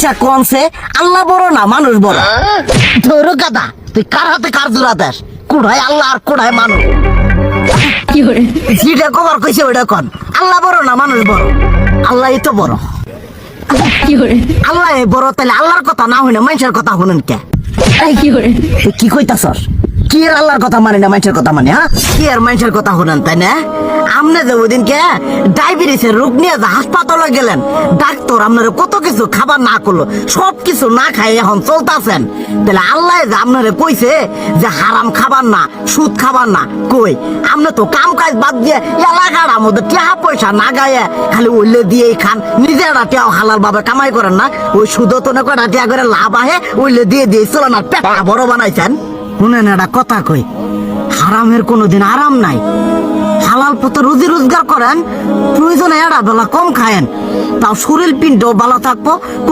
আচ্ছা কোনছে আল্লাহ বড় না মানুষ বড়? ধরো গাদা, তুই কার হাতে কার জোড়া দেশ? কুড়াই আল্লাহ আর কুড়াই মানুষ। যেটা কবার কইছে ওইটা কন। আল্লাহ বড় না মানুষ বড়? আল্লাহই তো বড়। আল্লাহ বড়, তাহলে আল্লাহর কথা না হইনা মানুষের কথা শুনেন কে? তুই কি কইতাছস? কি এর আল্লাহর কথা মানে না মানুষের কথা মানে? হ্যাঁ, কি এর মানুষের কথা শুনেন তাই না? আমনে যে ওই দিনকে ডায়াবেটিসের রোগ নিয়ে যে হাসপাতালে গেলেন, ডাক্তার আপনার কত কিছু খাবার না করলো, সব কিছু না খাই এখন চলতেছেন। তাহলে আল্লাহ যে আপনারে কইছে যে হারাম খাবার না, সুদ খাবার না, কই আপনি তো কাম কাজ বাদ দিয়ে এলাকার মধ্যে টাকা পয়সা না গায়ে খালি ওইলে দিয়েই খান, নিজেরা টিয়াও হালাল ভাবে কামাই করেন না, ওই সুদও তো না কটা টিয়া করে লাভ আহে, ওইলে দিয়ে দিয়ে চলে না, পেটটা বড় বানাইছেন। শুনেন একটা কথা কই, হারামের কোনোদিন আরাম নাই। হালাল পথে রুজি রোজগার করেন, প্রয়োজনে এড়া বেলা কম খায়েন, তাও শরীর পিণ্ড ভালো থাকবো।